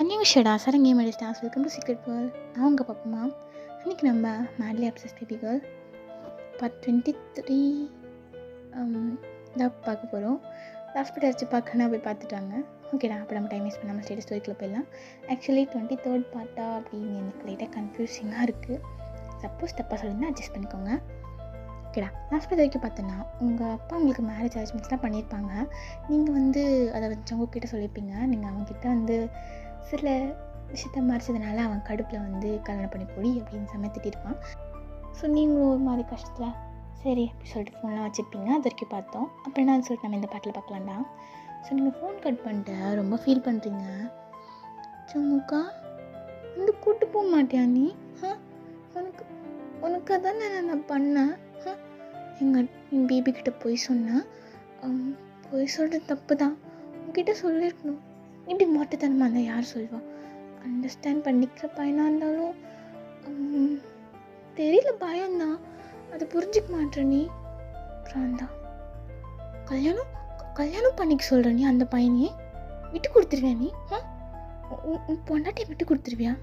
அன்னியூஷடா சரங்க game stars welcome to secret world. நான் உங்கள் பாப்பமா. இன்றைக்கி நம்ம madly obsessed baby girl part 23 தான் பார்க்க போகிறோம். ஹாஸ்பிட்டல் வச்சு பார்க்கணும் போய் பார்த்துட்டாங்க. ஓகேடா, அப்போ நம்ம டைம் வேஸ்ட் பண்ணாமல் ஸ்டேட்டஸ் ஸ்டோரிக்குள்ளே போயிடலாம். ஆக்சுவலி 23rd பார்ட்டா அப்படின்னு எனக்கு லைட்டாக கன்ஃபியூசிங்காக இருக்குது. சப்போஸ் தப்பாக சொல்லியிருந்தால் அட்ஜஸ்ட் பண்ணிக்கோங்க. ஓகேடா, ஹாஸ்பிட்டல் வரைக்கும் பார்த்தோன்னா உங்கள் அப்பா உங்களுக்கு மேரேஜ் அரேஞ்ச்மெண்ட்ஸ்லாம் பண்ணியிருப்பாங்க. நீங்கள் அதை உங்ககிட்ட சொல்லியிருப்பீங்க. நீங்கள் அவங்ககிட்ட சில விஷயத்த மறைச்சதுனால அவன் கடுப்பில் கல்யாணம் பண்ணி கொடி அப்படின்னு சமயம் திட்டிருப்பான். ஸோ நீங்களும் ஒரு மாதிரி கஷ்டத்தில் சரி அப்படி சொல்லிட்டு ஃபோன்லாம் வச்சுருப்பீங்க. அது வரைக்கும் பார்த்தோம். அப்புறம் என்னன்னு சொல்லிட்டு நம்ம இந்த பாட்டில் பார்க்கலாம்டா. ஸோ நீங்கள் ஃபோன் கட் பண்ணிட்டு ரொம்ப ஃபீல் பண்ணுறீங்க. சும்முக்கா கூட்டு போக மாட்டியா நீ? உனக்கு அதான் நான் பண்ணேன். என் பேபிக்கிட்ட போய் சொன்னேன். போய் சொல்கிறது தப்பு தான். உங்ககிட்ட சொல்லியிருக்கணும். இப்படி மொட்டைத்தனமாக இருந்தால் யார் சொல்வா? அண்டர்ஸ்டாண்ட் பண்ணிக்கிற பையனாக இருந்தாலும் தெரியல, பயம்தான். அதை புரிஞ்சிக்க மாட்டேற நீ. அப்புறம் கல்யாணம் பண்ணிக்க சொல்கிற நீ அந்த பையனையே விட்டு கொடுத்துருவியா நீ? உன் பொண்டாட்டியை விட்டு கொடுத்துருவியா?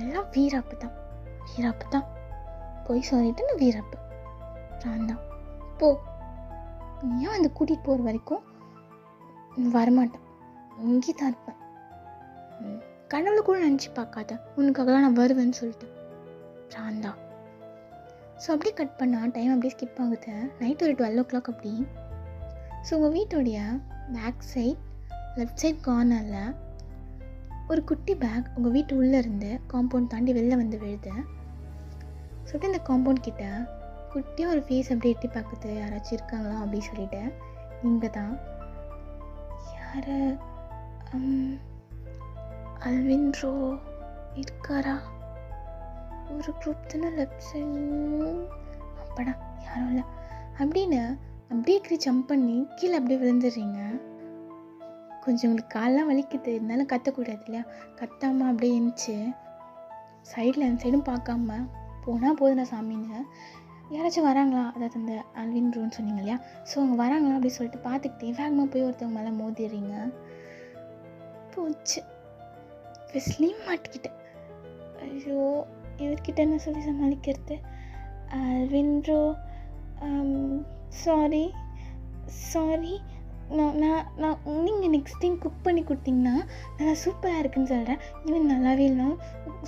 எல்லாம் வீராப்பு தான். போய் சொல்லிட்டு நான் வீராப்பு. அப்புறம் போ, நீயும் கூட்டிகிட்டு போகிற வரைக்கும் வரமாட்டேன். இங்கே தான் இருப்பேன். கனவுல கூட நினச்சி பார்க்காத, உனக்காகலாம் நான் வருவேன்னு சொல்லிட்டு. ராந்தா ஸோ அப்படியே கட் பண்ணால் டைம் அப்படியே ஸ்கிப் ஆகுது. நைட் ஒரு 12 o'clock அப்படி. ஸோ உங்கள் வீட்டோடைய பேக் சைட் லெஃப்ட் சைட் கார்னரில் ஒரு குட்டி பேக் உங்கள் வீட்டு உள்ளே இருந்து காம்பவுண்ட் தாண்டி வெளில விழுது. ஸோ அப்படியே இந்த காம்பவுண்ட் கிட்ட குட்டியாக ஒரு ஃபேஸ் அப்படியே எட்டி பார்க்குது. யாராச்சும் இருக்காங்களா அப்படின்னு சொல்லிட்டு. நீங்கள் தான். யார்? அல்வின்ரோ இருக்காரா? ஒரு குரூப் தானே லெஃப்ட் சைடு. அப்படா யாரும் இல்லை அப்படின்னு அப்படியே ஜம்ப் பண்ணி கீழே அப்படியே விழுந்துடுறீங்க. கொஞ்சம் உங்களுக்கு காலெலாம் வலிக்குது, இருந்தாலும் கத்தக்கூடாது இல்லையா? கத்தாமல் அப்படியே எழுந்துச்சு சைடில் அந்த சைடும் பார்க்காம போனால் போதுண்ணா சாமின்னு. யாராச்சும் வராங்களா? அதாவது அந்த அல்வின்ரோன்னு சொன்னீங்க இல்லையா? ஸோ அவங்க வராங்களா அப்படின்னு சொல்லிட்டு பார்த்துக்கிட்டே வேகமாக போய் ஒருத்தவங்க மேலே மோதிடுறீங்க. போச்சு, ஃபெஸ்லையும் மாட்டிக்கிட்டேன். ஐயோ, இவர்கிட்ட என்ன சொல்லி சமாளிக்கிறது? அல்வின்ரோ சாரி நான் நீங்கள் நெக்ஸ்ட் டைம் குக் பண்ணி கொடுத்தீங்கன்னா நல்லா சூப்பராக இருக்குன்னு சொல்கிறேன். இவன் நல்லாவே இல்லை,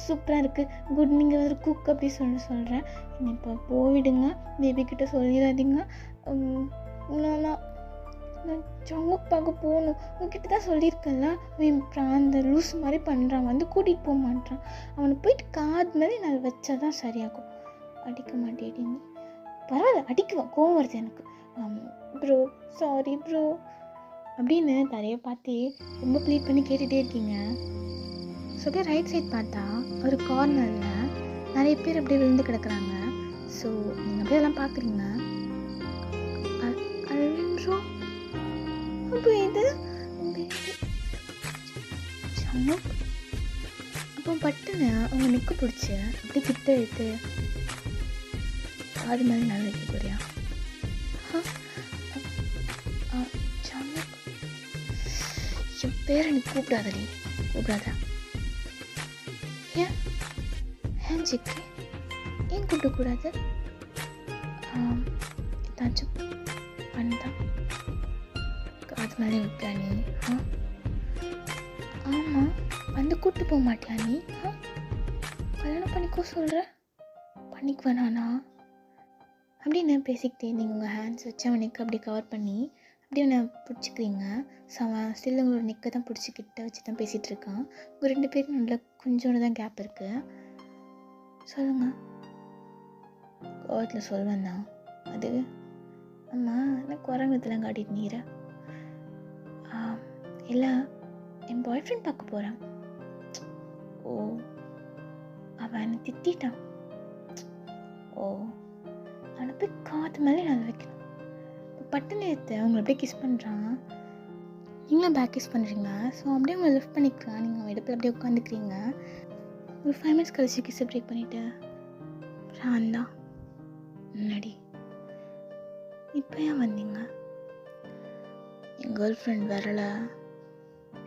சூப்பராக இருக்குது, குட், நீங்கள் ஒரு குக் அப்படி சொல்கிறேன். என்னை இப்போ போயிடுங்க, பேபிக்கிட்ட சொல்லிடாதீங்க. நான் ஜங்குக் பார்க்க போகணும். உங்ககிட்ட தான் சொல்லியிருக்கேன்ல. அவன் அந்த லூஸ் மாதிரி பண்ணுறான், கூட்டிகிட்டு போக மாட்டான். அவனை போயிட்டு காது மேலே நான் வச்சா தான் சரியாகும். அடிக்க மாட்டேன். பரவாயில்ல, அடிக்குவேன், கோவம் வருது எனக்கு. ப்ரோ சாரி ப்ரோ அப்படின்னு தரையை பார்த்து ரொம்ப ப்ளீட் பண்ணி கேட்டுகிட்டே இருக்கீங்க. ஸோ அப்படியே ரைட் சைட் பார்த்தா ஒரு கார்னரில் நிறைய பேர் அப்படியே விழுந்து கிடக்குறாங்க. ஸோ நீங்கள் அப்படியே எல்லாம் பார்க்குறீங்க. அல்வின்ரோ அப்போ இது அப்போ பட்டுன்னு அவங்க நிற்க பிடிச்சி அப்படியே கிட்ட எடுத்து அது மாதிரி நல்லா வைக்க போறியா? என் பேரை நீ கூப்பிடாதடி, கூப்பிடாத. ஏன் சிக்கி ஏன் கூப்பிடக்கூடாது? ஏதாச்சும் பண்ணதான் அது மேலே வைப்பா நீ? ஆமாம், கூப்பிட்டு போக மாட்டியா நீ? கல்யாணம் பண்ணிக்கோ சொல்கிற, பண்ணிக்குவேனாண்ணா அப்படின்னு பேசிக்கிட்டே நீங்கள் உங்கள் ஹேண்ட்ஸ் வச்சு அவனுக்கு அப்படி கவர் பண்ணி அப்படியே அவனை பிடிச்சிக்கிறீங்க. ஸோ அவன் ஸ்டில் உங்களோட நெக்கை தான் பிடிச்சிக்கிட்ட வச்சு தான் பேசிகிட்டு இருக்கான். உங்கள் 2 பேருக்கும் நல்ல கொஞ்சோண்டு தான் கேப் இருக்குது. சொல்லுங்கள். கோவத்தில் சொல்வேன் தான். அது அம்மா நான் குரங்கத்தில் காட்டிட்டு நீரை. இல்லை, என் பாய் ஃப்ரெண்ட் பார்க்க போகிறேன். ஓ, அவன் என்னை திட்டான். ஓ, அவனை போய் காற்று மேலே நான் வைக்கணும். இப்போ பட்டுன்னு எடுத்து அவங்கள அப்படியே கிஸ் பண்ணுறான். நீங்களும் பேக் கிஸ் பண்ணுறீங்க. ஸோ அப்படியே உங்களை லிஃப்ட் பண்ணிக்கலாம். நீங்கள் அவன் இடத்துல அப்படியே உட்காந்துக்கிறீங்க. ஒரு 5 minutes கழிச்சு கிஸ் பிரேக் பண்ணிவிட்டு ராந்தா முன்னாடி இப்போ ஏன் வந்தீங்க? என் கேர்ள் ஃப்ரெண்ட் வரலை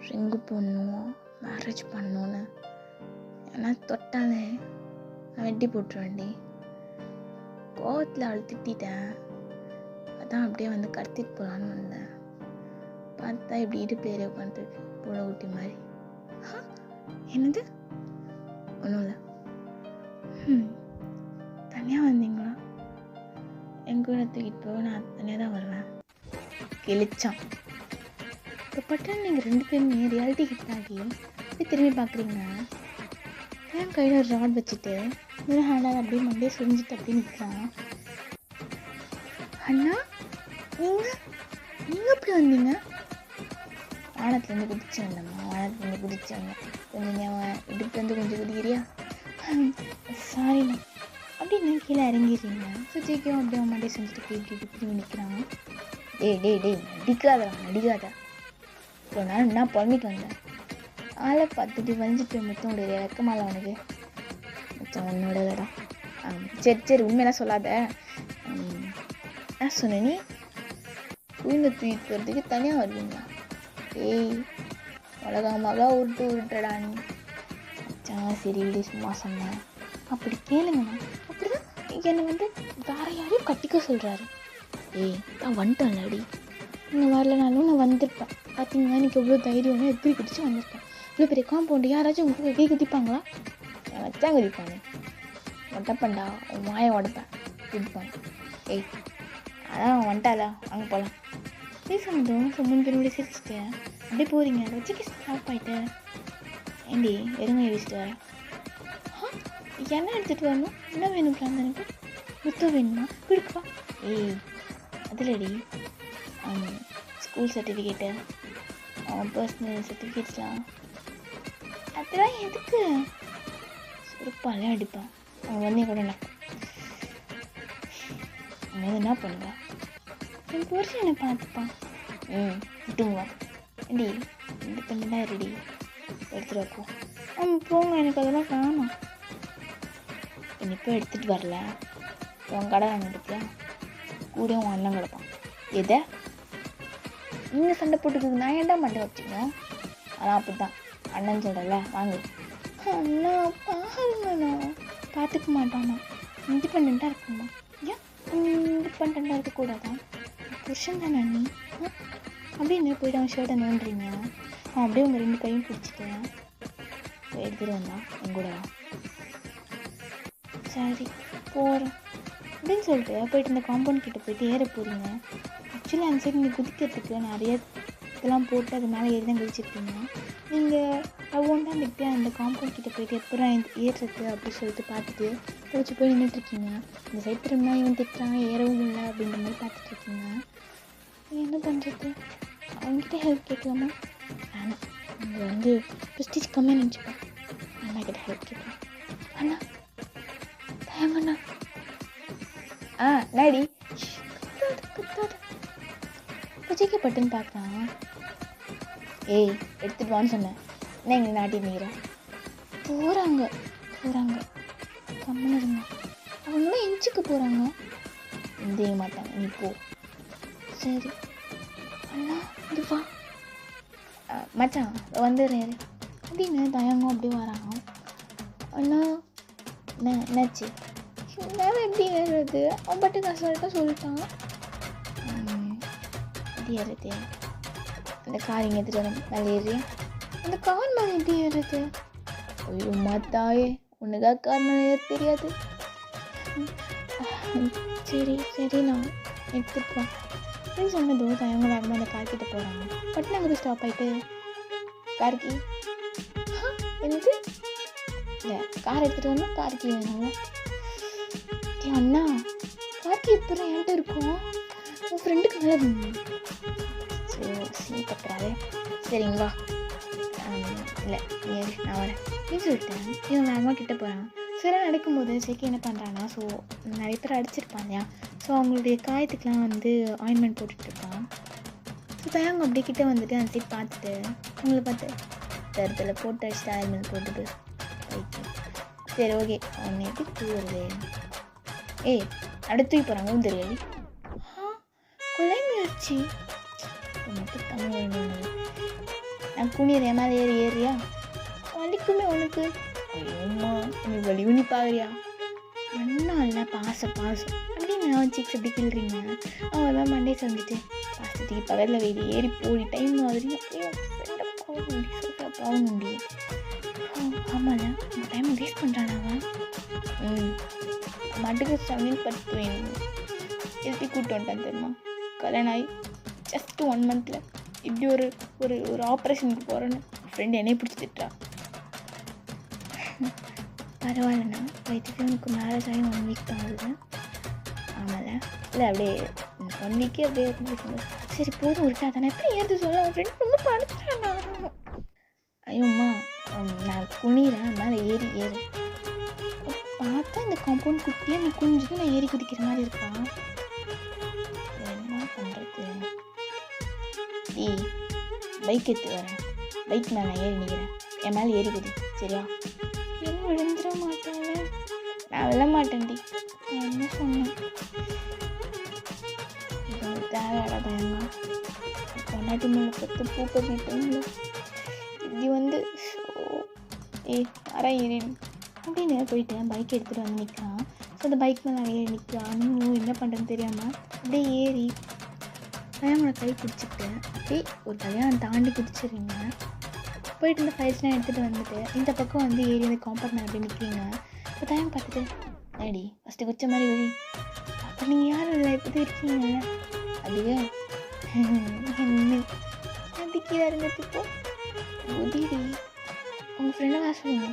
ரிங்கு போடணும், மேரேஜ் பண்ணணுன்னு ஏன்னா தொட்டாலே நான் வெட்டி போட்டுருவேன்டி. கோவத்தில் அவளை திட்டேன். அதான் அப்படியே வந்து கடத்திட்டு போகலான்னு வந்தேன். பார்த்தா இப்படி இடுப்பு ஏறி உட்காந்துருக்கு பூனை குட்டி மாதிரி. என்னது? ஒன்றும் இல்லை. தனியாக வந்தீங்களா? என் கூட தூக்கிட்டு போக நான் தனியாக தான் வருவேன். கிழிச்சான். இப்போ பட்டன் நீங்கள் 2 பேருமே ரியாலிட்டி ஹிட் ஆகி அப்படியே திரும்பி பார்க்குறீங்க. என் கையில் ஒரு ராட் வச்சுட்டு இன்னொரு ஹேண்டால் அப்படியே மண்டே சுரிஞ்சிட்டு அப்படியே நிற்கிறான். அண்ணா நீங்கள் எப்படி வந்தீங்க? வானத்துலேருந்து குதிச்சு வந்தம்மா, வானத்துலேருந்து குதிச்சு வந்தேன். கொஞ்சம் இடுப்புலேருந்து கொஞ்சம் குதிக்கிறியா? சாரிண்ணா அப்படின்னு கீழே இறங்கிடுறீங்க. சுஜிக்கும் அப்படியே மண்டே செஞ்சுட்டு இப்படி திரும்பி நிற்கிறான். டேய் நடிக்காதா. இப்போ நான் என்ன பண்ணிட்டு வந்தேன்? ஆளை பார்த்துட்டு வஞ்சிட்டு மொத்தம் உடைய வெக்கமால அவனுக்கு மொத்தம் உன்னோட இல்லடா. சரி உண்மையெல்லாம் சொல்லாத. என்ன சொன்ன நீ? குயினை தூக்கிட்டு போகிறதுக்கு தனியாக வருவீங்களா? ஏய் உலகமாக உருட்டுறடா நீ. சரி விடு, சும்மா சொன்னேன். அப்படி கேளுங்கண்ணா. அப்படிதான் என்னை வந்து வேற யாரையும் கட்டிக்க சொல்கிறாரு. நான் வந்துட்டேன்லடி. நீங்கள் வரலனாலும் நான் வந்திருப்பேன். பார்த்தீங்கன்னா எனக்கு எவ்வளோ தைரியம்னா எப்படி குதிச்சு வந்திருப்பேன். இவ்வளோ பெரிய காம்பவுண்டு யாராச்சும் உங்களுக்கு கை குதிப்பாங்களா? நான் வச்சா குதிப்பானே. மொட்டைப்பண்டா உன் மாயை உடப்பேன் குதிப்பாங்க. அதான் வந்துட்டாளா, அங்கே போகலாம். பேசாமதும் 3 பேர் கூட சிரிச்சுட்டேன். அப்படியே போகிறீங்க. வச்சுக்கு ஸ்டாப் ஆகிட்டு ஏண்டி எருமையை வீசிட்டு வரேன். என்ன எடுத்துகிட்டு வரணும்? என்ன வேணும் எனக்கு? முத்தம் வேணுமா? கொடுக்குவா. அதிலடி ஸ்கூல் சர்டிஃபிகேட்டு, பர்சனல் சர்டிஃபிகேட்ஸ்லாம் அதெல்லாம் எதுக்கு? சுருப்பாலே அடிப்பான். அவன் வந்து கூட நடக்கும். அவன் என்ன பண்ணுவான்? என் புருஷன் என்னை பார்த்துப்பான். விட்டுங்குவா. ஏண்டி இண்டிபெண்டாக ரெடி எடுத்துகிட்டு வைப்போம். போங்க, எனக்கு அதெல்லாம் வேணாம். இப்போ எடுத்துகிட்டு வரல, உன் கடை வாங்க எடுத்தியா? கூட உன் அண்ணன் கிடப்பான். எதை நீங்கள் சண்டை போட்டுக்கு நான் ஏன்டா மண்டை வச்சுக்கணும்? ஆனால் அப்படி தான் அண்ணன் சொல்கிறல, வாங்க. அண்ணா பாருங்கண்ணா, பார்த்துக்க மாட்டானா? இண்டிபெண்ட்டாக இருக்குமா? ஏன் இண்டிபெண்ட்டாக இருக்கக்கூடாதான்? புருஷன் தானே நீ அப்படின்னு போய்ட்டு அவன் ஷர்ட்டை நோண்டுறீங்க. அவன் அப்படியே உங்கள் 2 கையும் பிடிச்சிட்டேன். எடுத்துகிட்டு வந்தான் என் கூட. சரி போகிறேன் அப்படின்னு சொல்லிட்டு போயிட்டு இந்த காம்பவுண்ட் கிட்டே போயிட்டு ஏற போகிறீங்க. ஆக்சுவலி அந்த சைடு நீங்கள் குதிக்கிறதுக்கு நிறைய இதெல்லாம் போட்டு அது மேலே ஏறி தான் குதிச்சிருப்பீங்க. நீங்கள் ஒவ்வொன்றா வந்துட்டு அந்த காம்பவுண்ட் கிட்டே போயிட்டு எப்பறம் ஏறுறது அப்படி சொல்லிட்டு பார்த்துட்டு பிடிச்சி போய் நின்றுட்டுருக்கீங்க. இந்த சைடு திரும்பினா இவன் திட்டுறான், ஏறவும் இல்லை அப்படின்ற மாதிரி பார்த்துட்ருக்கீங்க. என்ன பண்ணுறது? அவங்ககிட்ட ஹெல்ப் கேட்கலாமா? வேணாம், அவங்க வந்து ப்ரெஸ்டீஜ் கம்மியாக நினச்சிப்பேன். அண்ணா கிட்ட ஹெல்ப் கேட்கலாம். அண்ணா தயங்கண்ணா. டாடி புஜிக்கு பட்டுன்னு பார்க்குறான். எடுத்துகிட்டு வான்னு சொன்னேன். என்ன எங்களை நாட்டி நிற்கிறேன்? போகிறாங்க கம்மன்னு இருங்க. அவங்களும் இன்ச்சுக்கு போகிறாங்க. எந்தைய மாட்டாங்க, நீ போ. சரி அண்ணா இது வா மச்சான் வந்துடுறேன் அப்படின்னு தயங்கம் அப்படி வராங்க. அண்ணா என்னாச்சு? நேரம் எப்படி ஏறுறது? அவன் பட்டு கஷ்டம் சொல்லிட்டான். எப்படி ஏறுறது? அந்த கார் இங்கே எடுத்துகிட்டு வர மேலே ஏறியா? அந்த கார் மேலே எப்படி ஏறுறது? ஐயோ மாத்தாயே, உனக்கா கார் மேலே ஏற தெரியாது? சரி நான் எடுத்துப்பேன் அப்படின்னு சொன்னதும் தயங்க வேகமாக அந்த கார் கிட்டே போகிறாங்க. பட்டு நாங்கள் போய் ஸ்டாப் ஆகிட்டு கார்கி என்னது இல்லை கார் எடுத்துகிட்டு வந்தால் கார்கி வேணுங்களா? அண்ணா கார்கி இப்போ என்கிட்ட இருக்கும். உன் ஃப்ரெண்டுக்கு வேலை சரி கட்டுறாரு. சரிங்களா? இல்லை நான் வரேன் அப்படின்னு சொல்லிட்டேன். இவன் வேகமாக கிட்டே போகிறான். சில நடக்கும்போது செக்கி என்ன பண்ணுறான்னா, ஸோ நிறைய பேர் அடிச்சிருப்பான் இல்லையா, ஸோ அவங்களுடைய காயத்துக்கெலாம் வந்து ஆயின்மெண்ட் போட்டுட்ருப்பான். ஸோ தயங்க அப்படியே கிட்டே வந்துட்டு அந்த சைட் பார்த்துட்டு அவங்கள பார்த்து தரத்தில் போட்டு அடிச்சுட்டு ஆயின்மெண்ட் போட்டுட்டு சரி ஓகே அவனை எப்படி தூவுறது? அடுத்து போகிறாங்க தெரியாது. கொலை முயற்சி மட்டும் தமிழ் நான் குனிறேன் மேலே ஏறியா வலிக்குமே உனக்கு. ஐயோம்மா நீ வலி உனி பாக்குறியா? ஒன்றும் இல்லை பாசம் அப்படின்னு நான் சிக்ஸ் அப்படி கிள்றீங்க. அவெல்லாம் மண்டே வந்துட்டு பாசத்துக்கு பகலில் வெயில் ஏறி போடி டைம் மாதிரி அப்படியே பாவம் முடி சோஃபா பாவம் முடி. ஆமாம்ல இந்த டைம் வேஸ்ட் பண்ணுறான் அவன். மட்டுக்கு 7 வேணும் எப்படி கூப்பிட்டு வந்துட்டான் தெரியுமா? கல்யாணம் ஆகி ஜஸ்ட் 1 month இப்படி ஒரு ஒரு ஒரு ஆப்ரேஷனுக்கு போகிறேன்னு ஃப்ரெண்டு என்னையே பிடிச்சி திட்டுறா. பரவாயில்லண்ணா வயிற்றுக்கு எனக்கு மேரேஜ் ஆகி 1 week தான் ஆகுது. ஆமாம்ல இல்லை அப்படியே 1 week அப்படியே இருந்துச்சு. சரி போதும் இருக்கா தானே எப்படி ஏற்று சொல்ல அவன் ஃப்ரெண்ட் ரொம்ப படுத்துறாண்ணா. ஐயோம்மா நான் குனிறேன் மேலே ஏறு பார்த்தா இந்த காம்பவுண்ட் குட்டியாக நீ குனிஞ்சுட்டு நான் ஏறி குதிக்கிற மாதிரி இருக்கா. என்ன பண்ணுறது? பைக் எடுத்து வரேன், பைக் மேலே நான் ஏறி நிற்கிறேன், என் மேலே ஏறி குதி சரியா? என்ன விழுந்துட மாட்டாங்க, நான் விழ மாட்டேன்டி. நான் என்ன சொன்னேன்? இது தேவையாடா பயமா பொண்டாட்டி மேலே பத்து பூ கட்டிட்டு இப்படி வந்து யாரா ஏறி அப்படின்னு போயிட்டு பைக் எடுத்துகிட்டு வந்து நிற்கிறான். ஸோ அந்த பைக் மேலே ஏறி நிற்கிறான். நீங்களும் என்ன பண்ணுறேன்னு தெரியாமல் அப்படியே ஏறி கல்யாணோட கை பிடிச்சிட்டு அப்படியே ஒரு கல்யாணம் தாண்டி பிடிச்சிடுறீங்க. போயிட்டு இந்த ஃபைல்ஸ்லாம் எடுத்துகிட்டு வந்துட்டு இந்த பக்கம் வந்து ஏறி அந்த காம்பவுண்ட் மேலே அப்படியே நிற்கிறீங்க. இப்போ டைம் பார்த்துட்டு ஏடி ஃபஸ்ட்டு குச்ச மாதிரி வழி அப்போ நீங்கள் யாரும் இல்லை இப்போதான் இருக்கீங்கல்ல அப்படியே அப்படி கீழே இருந்ததுப்போ உதிரி உங்கள் ஃப்ரெண்டை வர சொல்லுங்க.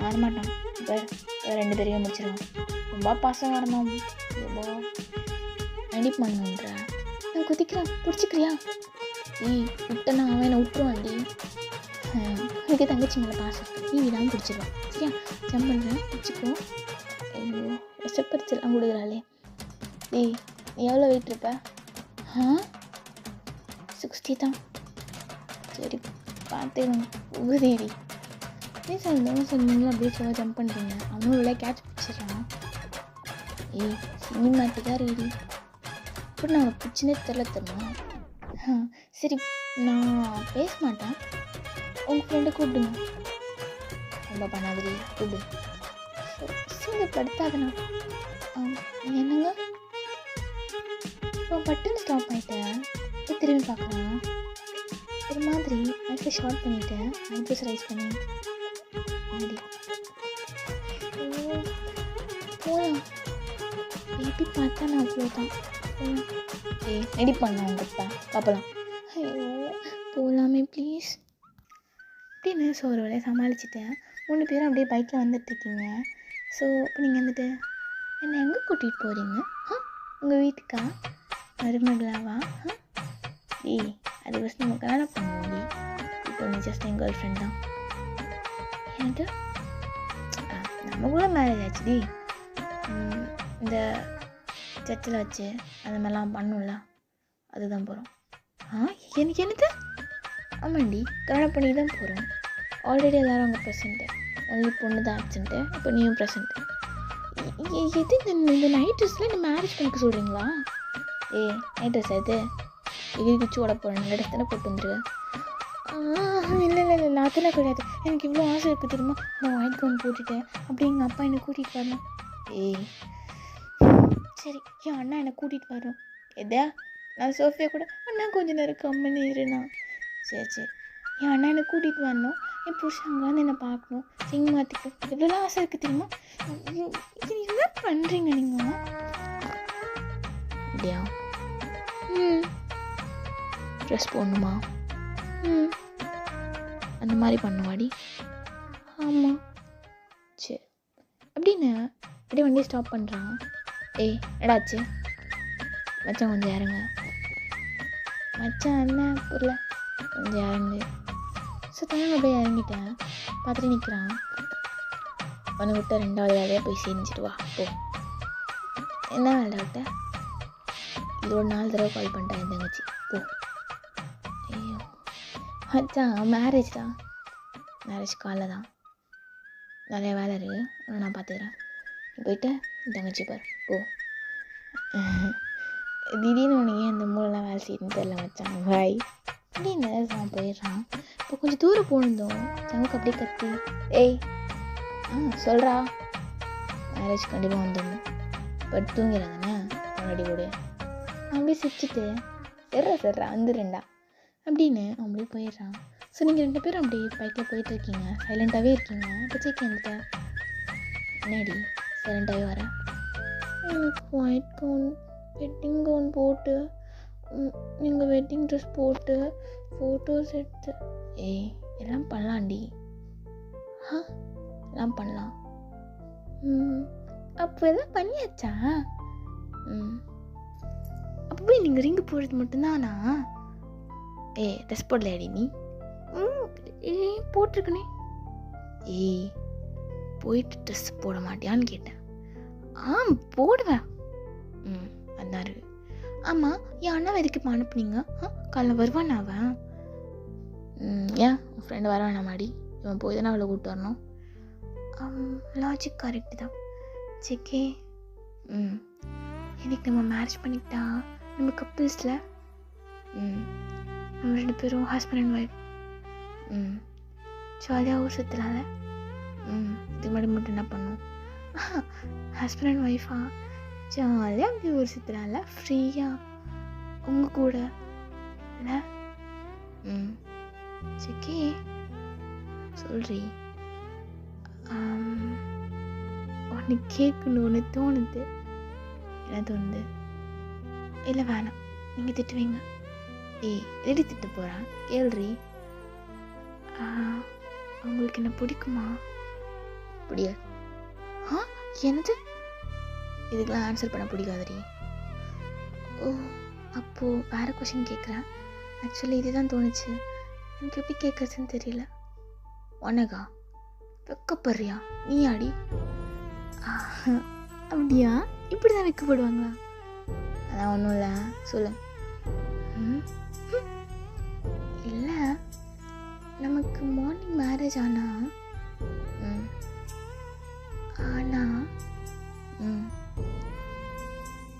வரமாட்டான் இப்போ 2 பேரையும் முடிச்சிருவான். ரொம்ப பாசம் வரணும் ரொம்ப நடிப்பு பண்ணுன்ற நான் குதிக்கிறான் பிடிச்சிக்கிறியா? விட்டனா அவன் என்னை விட்டுருவான்டி. எனக்கு தங்கச்சி மேலே பாசம் நீ விடாமல் பிடிச்சிருவான் சரியா? ஜம்ப் பண்ணுறேன் பிடிச்சிக்கோ. ஐயோ விஷப்பரிச்செல்லாம் கொடுக்குறாளே. நீ எவ்வளோ வெயிட் இருப்ப? 60 தான். சரி பார்த்துக்கணும் உதவி ஏன் சொன்னீங்களும் அப்படியே சொல்ல ஜம்ப் பண்ணுறீங்க. அவனும் இவ்வளோ கேட்ச் பிடிச்சிடுறான். சினிமாட்டிக்காக ரீடி இப்படி நான் அவனை பிடிச்சினே தெரியுமா? சரி நான் பேச மாட்டேன், உங்கள் ஃப்ரெண்டை கூப்பிடுங்க. ரொம்ப பண்ணாதிரி கூப்பிடு. சரி படுத்தாதுண்ணா. என்னங்க இப்போ பட்டன் ஸ்டாப் ஆகிட்டேன். திரும்பி பார்க்கலாம் ஒரு மாதிரி ஐஸை ஷார்ட் பண்ணிவிட்டேன். ஐப்ரோஸ் ரைஸ் பண்ணி போகலாம். பேபி பார்த்தா நான் அவ்வளோதான் ரெடி பண்ணேன் உங்கப்பா பார்ப்பலாம். ஐயோ போகலாமே ப்ளீஸ் அப்படின்னு. ஸோ ஒரு வேலையை சமாளிச்சுட்டேன். 3 பேரும் அப்படியே பைக்கில் வந்துட்டுருக்கீங்க. ஸோ இப்போ நீங்கள் வந்துட்டு என்னை எங்கே கூட்டிகிட்டு போகிறீங்க? உங்கள் வீட்டுக்கா? மருமகளாவா? அது ஃபஸ்ட் நம்ம கல்யாணம் பண்ணுவோம்டி. இப்போ நீ ஜஸ்ட் என் கேர்ள் ஃப்ரெண்ட் தான். எனக்கு நம்ம கூட மேரேஜ் ஆச்சுடி. இந்த சர்ச்சில் வச்சு அந்த மாதிரிலாம் பண்ணும்ல அதுதான் போகிறோம். எனக்கு என்னது? ஆமாண்டி கல்யாணம் பண்ணி தான் போகிறோம். ஆல்ரெடி எல்லோரும் அங்கே ப்ரெசண்ட்டு, ஒன்லி பொண்ணு தான் ஆப்சண்ட்டு. இப்போ நீயும் ப்ரெசண்ட்டு. எது இந்த நைட் ட்ரெஸ்ஸில் இந்த மேரேஜ் பண்ணிக்க சொல்கிறீங்களா? நைட் ட்ரெஸ் எது எகிரி குச்சி ஓட போகிறேன், நல்ல ட்ரெஸ் தானே போட்டு வந்துருவேன். இல்லை நான் அதெல்லாம் கிடையாது. எனக்கு இவ்வளோ ஆசை இருக்குது தெரியுமா? நான் ஒயிட் கவுன் போட்டுட்டேன் அப்படி எங்கள் அப்பா என்னை கூட்டிகிட்டு வரணும். சரி என் அண்ணா என்னை கூட்டிகிட்டு வரணும். எதையா நான் சோஃபியா கூட அண்ணா கொஞ்சம் நேரம் கம்மனு இருண்ணா. சரி என் அண்ணா என்னை கூட்டிகிட்டு வரணும். என் புருஷன் அங்கே வந்து என்னை பார்க்கணும், சிங்க மாற்றிக்கணும். எவ்வளோ ஆசை இருக்குது தெரியுமா? இது என்ன பண்ணுறீங்க நீங்கள்? அப்படியா? ட்ரெஸ் போடணுமா? அந்த மாதிரி பண்ணுவாடி. ஆமாம் சரி அப்படின்னு அப்படியே வண்டியை ஸ்டாப் பண்ணுறான். எடாச்சு மச்சான் கொஞ்சம் இறங்க. மச்சான் என்ன புரியல, கொஞ்சம் இறங்கு. ஸோ தானே அப்படியே இறங்கிட்டேன். பார்த்துட்டு நிற்கிறான். அவனை விட்ட 2வது வேலையாக போய் செஞ்சுட்டு வா போ. என்ன வேலை விட்ட? இது ஒரு 4 தடவை கால் பண்ணிட்டேன் என் தங்கச்சி போ. ஐயோ மச்சான் மேரேஜ் தான், மேரேஜ் காலைல தான், நிறைய வேலை இருக்குது, ஆனால் நான் பார்த்துக்கிறேன். நீ போயிட்டு என் தங்கச்சி பாரு போ. திடீர்னு உனக்கு ஏன் இந்த மூளைலாம் வேலை செய்யணும்னு தெரியல மச்சான். பாய். அப்படின்னு அவன் போயிடுறான். இப்போ கொஞ்சம் தூரம் போனதும் சங்குக்கு அப்படியே கத்தி, ஏய் சொல்கிறா, மேரேஜ் கண்டிப்பாக வந்துடணும், பட் தூங்கிறாங்கண்ணே முன்னாடி கூட அப்படியே சிரிச்சிட்டு சர்றா வந்துடுறேன்டா அப்படின்னு அவங்களே போயிடுறான். ஸோ நீங்கள் 2 பேரும் அப்படி பைக்கில் போயிட்டுருக்கீங்க, சைலண்ட்டாகவே இருக்கீங்க. இப்போ சேக்கி வந்துட்ட, என்னடி சைலண்ட்டாகவே வரேன், எனக்கு ஒயிட் கவுன் வெட்டிங் கவுன் போட்டு நீங்கள் வெட்டிங் ட்ரெஸ் போட்டு ஃபோட்டோஸ் எடுத்து, ஏய் எல்லாம் பண்ணலாண்டி, எல்லாம் பண்ணலாம். அப்போ எல்லாம் பண்ணியாச்சா? அப்போ போய் நீங்கள் ரிங்கு போடுறது மட்டும்தானா? ட்ரெஸ் போடலையாடி நீ? போட்டிருக்கனே. ஏய் போயிட்டு ட்ரெஸ் போட மாட்டியான்னு கேட்டேன். போடுவேன். அதான் இருக்கு. ஆமாம், என் அண்ணாவை எதுக்கு அனுப்புனீங்க? காலைல வருவான் அவன். ஏன் உன் ஃப்ரெண்டு வர வேணாமாடி, இவன் போய் தானே அவளை கூப்பிட்டு வரணும். லாஜிக் கரெக்டு தான். சேக்கே, எனக்கு நம்ம மேரேஜ் பண்ணிக்கிட்டா நம்ம கப்பிள்ஸில் நம்ம 2 பேரும் ஹஸ்பண்ட் அண்ட் ஒய்ஃப் ஜாலியாக ஊர் சுற்றலாம்ல. இதுக்கு மட்டும் என்ன பண்ணும், ஹஸ்பண்ட் அண்ட் ஒய்ஃபா ஜாலியாக அப்படி ஊர் சுற்றலாம்ல, ஃப்ரீயாக உங்கள் கூட இல்லை. சேக்கே சொல்றி, ஒன்று கேட்கணுன்னு தோணுது. என்ன தோணுது? இல்லை வேணாம், நீங்கள் திட்டுவீங்க. ரெடி திட்டு போகிறான், கேள்றி. உங்களுக்கு என்ன பிடிக்குமா? பிடியாது. என்னது? இதுக்கெலாம் ஆன்சர் பண்ண பிடிக்காதடி. அப்போது வேறு கொஷின் கேட்குறேன். ஆக்சுவலி இதுதான் தோணுச்சு, எனக்கு எப்படி கேட்குறதுன்னு தெரியல. உனக்கா வெக்கப்படுறியா நீ? ஆடி அப்படியா? இப்படி தான் வெக்கப்படுவாங்களா? அதான் ஒன்றும் இல்லை, சொல்லு. இல்லை, நமக்கு மார்னிங் மேரேஜ் ஆனால்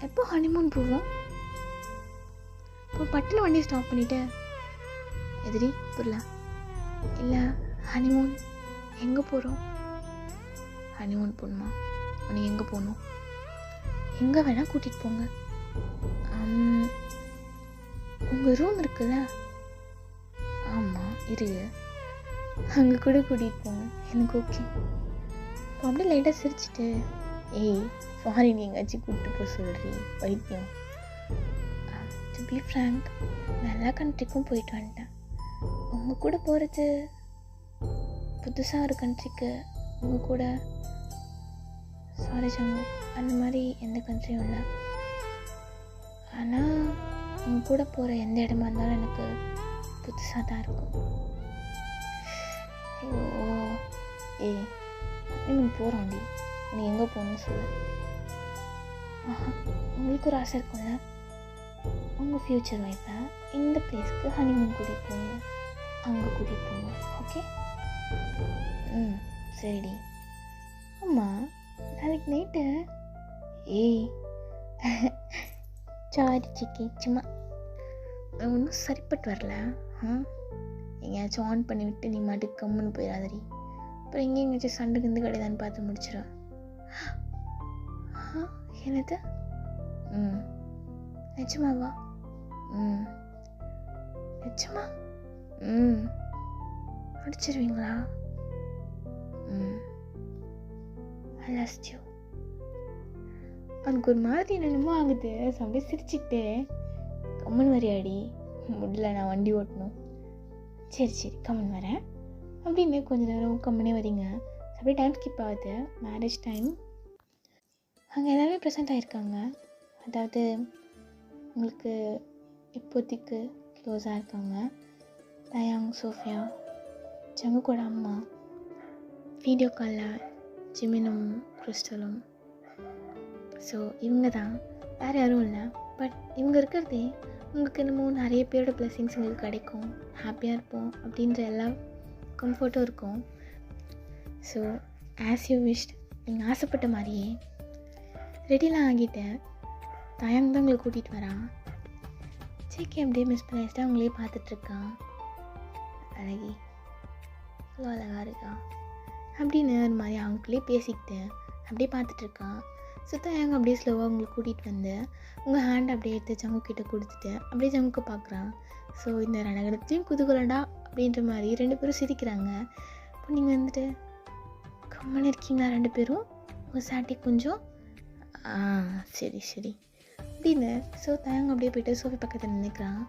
எப்போ ஹனிமூன் போவோம்? இப்போ பட்டில் வண்டி ஸ்டாப் பண்ணிவிட்டு எதிரி புரியல. இல்லை, ஹனிமூன் எங்கே போகிறோம்? ஹனிமூன் போகணுமா? உனக்கு எங்கே போகணும்? எங்கே வேணால் கூட்டிகிட்டு போங்க. உங்கள் ரூம் இருக்குல்ல? ஆமாம் இருக்கு, அங்கே கூட கூட்டிகிட்டு போங்க, எனக்கு ஓகே. இப்போ அப்படியே லைட்டாக சிரிச்சிட்டு, ஃபாரின் எங்கேயாச்சும் கூப்பிட்டு போக சொல்கிறீ பைத்தியம். டு பி ஃப்ராங்க், எல்லா கண்ட்ரிக்கும் போயிட்டு வந்துட்டேன். உங்கள் கூட போகிறது புதுசாக ஒரு கண்ட்ரிக்கு உங்கள் கூட, சாரி ஜாங்க, அந்த மாதிரி எந்த கண்ட்ரியும் இல்லை. ஆனால் உங்கள் கூட போகிற எந்த இடமா இருந்தாலும் எனக்கு புதுசாக தான் இருக்கும். நீங்கள் போகிறோண்டி, நீ எங்கே போகணும்னு சொல்லு. உங்களுக்கு ஒரு ஆசை இருக்கும்ல, உங்கள் ஃப்யூச்சர் ஒய்ஃபை இந்த பிளேஸ்க்கு ஹனிமூன் கூட்டிகிட்டு போங்க, அங்கே கூட்டிகிட்டு போங்க, ஓகே? சரிடி. ஆமாம், நாளைக்கு நைட்டு சாரி சிக்கி, சும்மா ஒன்றும் சரிப்பட்டு வரல. எங்கேயாச்சும் ஆன் பண்ணி விட்டு நீ மாட்டுக்கு கம்முன்னு போயிடாதடி. அப்புறம் எங்கே எங்கேயாச்சும் சண்டை கிந்து கிடையாதான்னு பார்த்து முடிச்சிடும். என்னது? நிஜமாவா? நிஜமா? அடிச்சிருவீங்களா? I lost you. அதுக்கு ஒரு மாதிரி என்னென்னமோ ஆகுது. அப்படியே சிரிச்சுக்கிட்டே, கம்மன் வரையாடி, முடியல நான் வண்டி ஓட்டணும். சரி கம்மன் வரேன் அப்படின்னு கொஞ்ச நேரம் கம்மனே வரீங்க. அப்படியே டைம் ஸ்கிப் ஆகுது. Marriage time. அங்கே எல்லாருமே ப்ரெசென்ட் ஆகிருக்காங்க. அதாவது உங்களுக்கு இப்போதைக்கு க்ளோஸாக இருக்காங்க தயாங், சோஃபியா, ஜங்குக்கோட அம்மா, வீடியோ காலில் ஜிமினும் கிறிஸ்டலும். ஸோ இவங்க தான், வேறு யாரும் இல்லை. பட் இவங்க இருக்கிறதே உங்களுக்கு என்னமோ நிறைய பேரோட பிளெஸிங்ஸ் உங்களுக்கு கிடைக்கும், ஹாப்பியாக இருப்போம் அப்படின்ற எல்லா கம்ஃபர்ட்டும் இருக்கும். ஸோ ஆஸ் யூ விஷ், நீங்கள் ஆசைப்பட்ட மாதிரியே ரெடிலாம் ஆகிட்டேன். தயாங் தான் உங்களை கூட்டிகிட்டு வரான். ஜேகே அப்படியே மிஸ்பிளைஸ்டாக அவங்களே பார்த்துட்ருக்கான். அழகி இவ்வளோ அழகாக இருக்கா அப்படின்னு ஒரு மாதிரி அவங்களுக்குள்ளே பேசிக்கிட்டு அப்படியே பார்த்துட்ருக்கான். தயங்க அப்படியே ஸ்லோவாக அவங்களுக்கு கூட்டிகிட்டு வந்து உங்கள் ஹேண்ட் அப்படியே எடுத்து ஜங்கு கிட்டே கொடுத்துட்டு அப்படியே ஜங்குக்கு பார்க்குறான். ஸோ இந்த ரணகடத்துலேயும் குதூகலண்டா அப்படின்ற மாதிரி 2 பேரும் சிரிக்கிறாங்க. இப்போ நீங்கள் வந்துட்டு கம்மன் இருக்கீங்களா 2 பேரும்? உங்கள் சாட்டி கொஞ்சம் சரி சரி அப்படின்னு. ஸோ தயங்க அப்படியே போய்ட்டு சோஃபி பக்கத்தில் நினைக்கிறான்.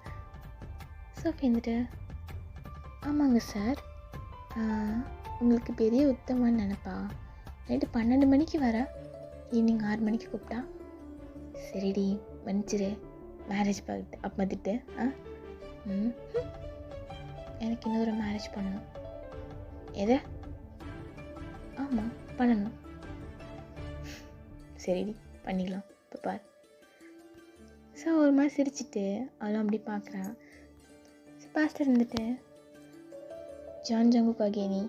சோஃபி வந்துட்டு ஆமாங்க சார், உங்களுக்கு பெரிய உத்தமன்னு நினப்பா. நைட்டு 12 மணிக்கு வர, ஈவினிங் 6 மணிக்கு கூப்பிட்டா. சரிடி மன்னிச்சிரு, மேரேஜ் பார்த்து அப்போதிட்டு எனக்கு இன்னொரு மேரேஜ் பண்ணணும். எதை? ஆமாம் பண்ணணும். சரிடி பண்ணிக்கலாம், இப்போ பார். ஸோ ஒரு மாதிரி சிரிச்சிட்டு அவளும் அப்படி பார்க்குறான். பாஸ்டர் இருந்துட்டு ஜான் ஜங்குக்காக நீ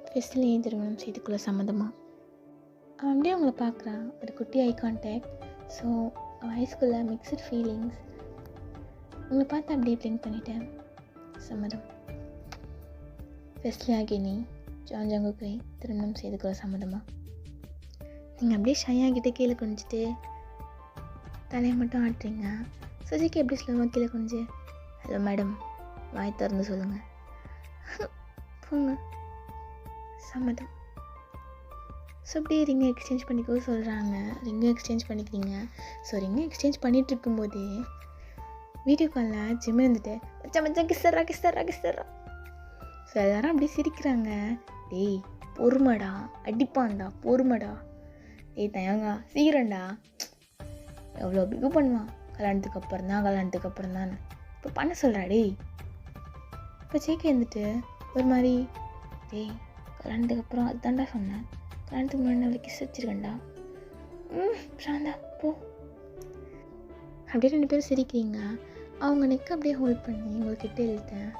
ஃபெஸ்ட்லேயே திருமணம் செய்துக்குள்ள சம்மந்தமா? அவன் அப்படியே அவங்கள பார்க்குறான், ஒரு குட்டி ஐ கான்டாக்ட். ஸோ வயசுக்குள்ள மிக்சட் ஃபீலிங்ஸ். உங்களை பார்த்து அப்படியே பிளிங்க் பண்ணிட்டேன். சம்மதம். ஃபெஸ்ட்லே ஆகி நீ ஜான் ஜங்குக்கை திருமணம் செய்துக்குள்ள சம்மதமா? நீங்கள் அப்படியே ஷையாகிட்ட கீழே குனிஞ்சிட்டு தலையை மட்டும் ஆட்டுறீங்க. சுஜிக்கு எப்படி ஸ்லோவாக கீழே குனிஞ்சு ஹலோ மேடம் வாய் திறந்து சொல்லுங்கள். போங்க. சம்மதம். ஸோ அப்படியே ரிங்கை எக்ஸ்சேஞ்ச் பண்ணிக்கோ சொல்கிறாங்க. ரிங்கும் எக்ஸ்சேஞ்ச் பண்ணிக்கிறீங்க. ஸோ ரிங்கை எக்ஸ்சேஞ்ச் பண்ணிகிட்டு இருக்கும்போதே வீடியோ காலில் ஜிம் இருந்துட்டு மச்சான் மச்சான் கிஸ்ஸர்றா. ஸோ எல்லாரும் அப்படியே சிரிக்கிறாங்க. டேய் பொறுமடா, அடிப்பான்டா பொறுமடா. டேய் தயங்கா சீக்கிரண்டா, எவ்வளோ பிகு பண்ணுவான் கல்யாணத்துக்கு அப்புறம் தான் இப்போ பண்ண சொல்கிறா. டேய் இப்போ ஜேகே இருந்துட்டு ஒரு மாதிரி டேய் கல்யாணத்துக்கு அப்புறம் அதுதான்டா சொன்னேன், கல்யாணத்துக்கு முன்னாடி அவளுக்கு கிஸ் வச்சிருக்கேன்டா. பிராந்தா போ. அப்படியே 2 பேரும் சிரிக்கிறீங்க. அவங்க நெக் அப்படியே ஹோல்ட் பண்ணி உங்கள்கிட்ட இழுத்தேன்.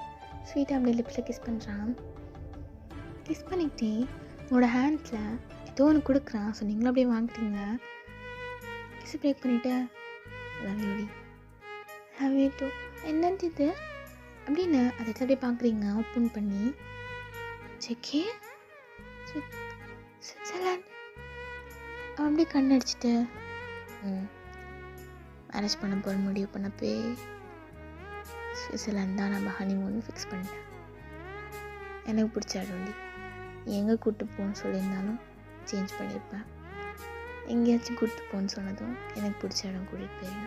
ஸ்வீட்டாக அப்படியே லிப்ஸில் கிஸ் பண்ணுறான். கிஸ் பண்ணிக்கிட்டே உங்களோட ஹேண்ட்ஸில் ஏதோ ஒன்று கொடுக்குறான். ஸோ நீங்களும் அப்படியே வாங்கிட்டீங்க. கிஸ் பிரேக் பண்ணிவிட்டு லவ் யூ டூ. என்னது இது அப்படின்னு அதை அப்படியே பார்க்குறீங்க ஓப்பன் பண்ணி. ஜேகே சுவிட்சர்லாண்ட் அப்படியே கண்ணடிச்சிட்டு மேரேஜ் பண்ண போகிற முடிவு பண்ணப்பே சுவிட்சர்லாண்ட் தான் நம்ம ஹனிமூன் ஃபிக்ஸ் பண்ணிட்டேன். எனக்கு பிடிச்ச இடம்டி, எங்கே கூப்பிட்டு போகணுன்னு சொல்லியிருந்தாலும் சேஞ்ச் பண்ணியிருப்பேன். எங்கேயாச்சும் கூப்பிட்டு போகணுன்னு சொன்னதும் எனக்கு பிடிச்ச இடம் கூட்டிகிட்டு போயிருங்க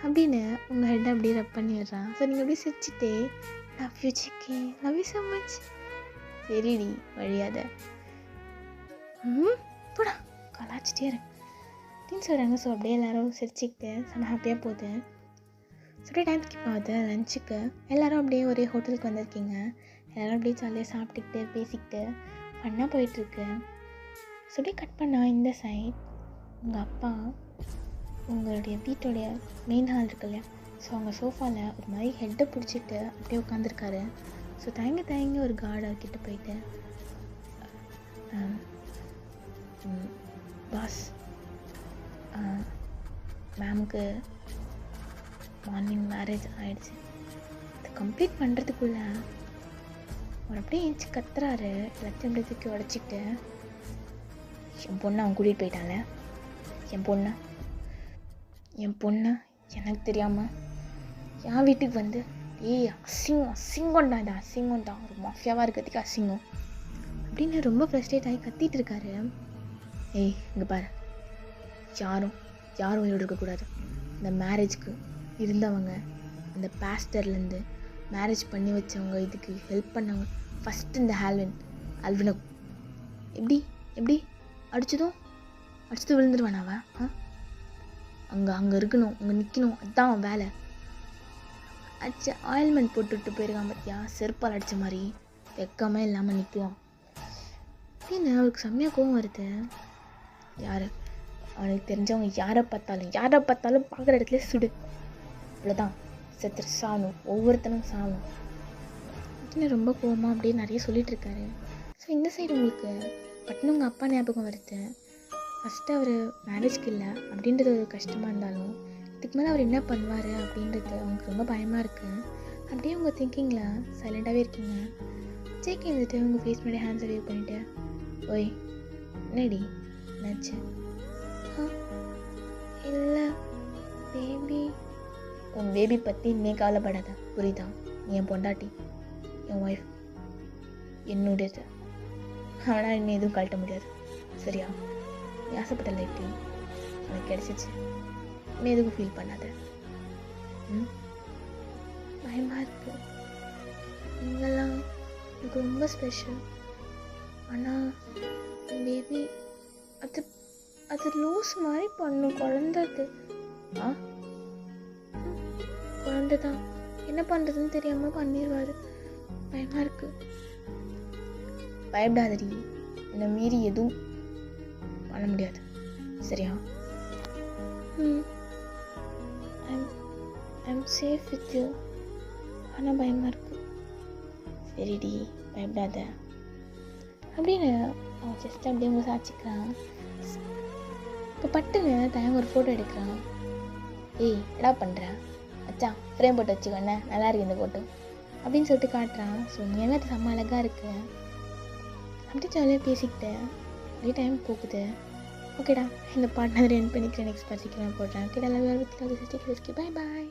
அப்படின்னு உங்கள் ஹெட்டை அப்படியே ரப் பண்ணி விடுறான். ஸோ நீங்கள் அப்படியே சிரிச்சிட்டே love you JK, love you so much. சரிடி வழியாத போடா கலாச்சிட்டே இரு அப்படின்னு சொல்கிறாங்க. ஸோ அப்படியே எல்லோரும் சிரிச்சுக்கிட்டு செம்ம ஹாப்பியாக போகுது. ஸோ அப்படியே டைம் ஸ்கிப் ஆகுது லஞ்சுக்கு. எல்லோரும் அப்படியே ஒரே ஹோட்டலுக்கு வந்திருக்கீங்க. எல்லோரும் அப்படியே ஜாலியாக சாப்பிட்டுக்கிட்டு பேசிக்கிட்டு ஃபன்னாக போயிட்டுருக்கு. ஸோ அப்படியே கட் பண்ணால் இந்த சைட் உங்கள் அப்பா உங்களுடைய வீட்டோடைய மெயின் ஹால் இருக்கு இல்லையா, ஸோ அவங்க சோஃபாவில் ஒரு மாதிரி ஹெட்டை பிடிச்சிட்டு அப்படியே உட்காந்துருக்காரு. ஸோ தயங்கி ஒரு கார்டர்கிட்ட போயிட்டு பாஸ் மேமுக்கு மார்னிங் மேரேஜ் ஆகிடுச்சு, அதை கம்ப்ளீட் பண்ணுறதுக்குள்ள அவர் அப்படியே ஏஞ்சி கத்துறாரு. எல்லாத்தையும் அப்படியே தூக்கி உடச்சிக்கிட்டு என் பொண்ணை அவன் கூட்டிகிட்டு போயிட்டான்ல, என் பொண்ணை எனக்கு தெரியாமல் என் வீட்டுக்கு வந்து அசிங்கம்டா, இது அசிங்கம்டா, ஒரு மாஃபியாவாக இருக்கிறதுக்கு அசிங்கம் அப்படின்னு ரொம்ப ஃப்ரஸ்ட்ரேட் ஆகி கத்திட்டு இருக்காரு. இங்கே பாரு, யாரும் உயிரோடு இருக்கக்கூடாது. இந்த மேரேஜ்க்கு இருந்தவங்க, அந்த பாஸ்டர்லேருந்து மேரேஜ் பண்ணி வச்சவங்க, இதுக்கு ஹெல்ப் பண்ணவங்க, ஃபஸ்ட்டு இந்த அல்வினை எப்படி அடிச்சதும் விழுந்துருவான் அவன். அங்கே இருக்கணும், அங்கே நிற்கணும், அதுதான் அவன் வேலை. ஆயில்மெண்ட் போட்டுவிட்டு போயிருக்கான் பார்த்தியா, செருப்பால் அடித்த மாதிரி வெக்கமே இல்லாமல் நிற்குவான் அப்படின்னு அவருக்கு செம்மையாக கோவம் வருது. அவனுக்கு தெரிஞ்சவங்க யாரை பார்த்தாலும் பார்க்குற இடத்துல சுடு, அவ்வளோதான், செத்துரு சாகணும், ஒவ்வொருத்தனும் சாகணும் அப்படின்னு ரொம்ப கோவமாக அப்படியே நிறைய சொல்லிகிட்ருக்காரு. ஸோ இந்த சைடு உங்களுக்கு பட்டுன்னு உங்கள் அப்பா ஞாபகம் வருது. ஃபஸ்ட்டு அவர் மேரேஜ்க்கு இல்லை அப்படின்றது ஒரு கஷ்டமாக இருந்தாலும் இதுக்கு மேலே அவர் என்ன பண்ணுவார் அப்படின்றது அவங்களுக்கு ரொம்ப பயமாக இருக்குது. அப்படியே உங்கள் திங்கிங்கில் சைலண்ட்டாகவே இருக்கீங்க. ஜேகே வந்துட்டு உங்கள் ஃபேஸ் முன்னாடி ஹேண்ட்ஸை வேவ் பண்ணிவிட்டு, ஓய் என்னடி என்னாச்சு? இல்லை பேபி. உன் பேபி பற்றி நீ கவலைப்படாத, புரியுதா? நீ என் பொண்டாட்டி, என் ஒய்ஃப், என்னுடையது. அவனால் இன்னும் எதுவும் கழட்ட முடியாது, சரியா? நீ ஆசைப்பட்ட லைஃப் எனக்கு கிடச்சிச்சு, நீ எதுக்கும் ஃபீல் பண்ணாத. பயமாக இருக்கு. நீங்கள்லாம் எனக்கு ரொம்ப ஸ்பெஷல். ஆனால் பேபி அது அது லூஸ் மாதிரி பண்ணும். குழந்தது குழந்தை தான், என்ன பண்ணுறதுன்னு தெரியாமல் பண்ணிடுவார். பயமாக இருக்கு. பயப்படாதடி, என்னை மீறி எதுவும் பண்ண முடியாது, சரியா? I'm safe with you. ஆனால் பயமாக இருக்கு. சரிடி, பயப்படாத அப்படின்னு அவன் ஜஸ்ட் அப்படியே உங்க சாச்சிக்கிறான். இப்போ பட்டுன்னு தயங்க ஒரு ஃபோட்டோ எடுக்கிறான். ஏய் என்ன பண்ணுற மச்சான், ஃப்ரேம் போட்டு வச்சுக்கோண்ணே, நல்லா இருக்கு இந்த ஃபோட்டோ அப்படின்னு சொல்லிட்டு காட்டுறான். ஸோ உண்மையாகவே அது செம்ம அழகாக இருக்கு. அப்படி ஜாலியாக பேசிக்கிட்டேன். அப்படியே டைம் போகுது. ஓகேடா, இந்த பாட்டு நான் என் பண்ணிக்கிறேன். நெக்ஸ்ட் பார்ட்டிக்கு நான் போடுறேன். ஓகேடா, லவ் யூ. Bye bye.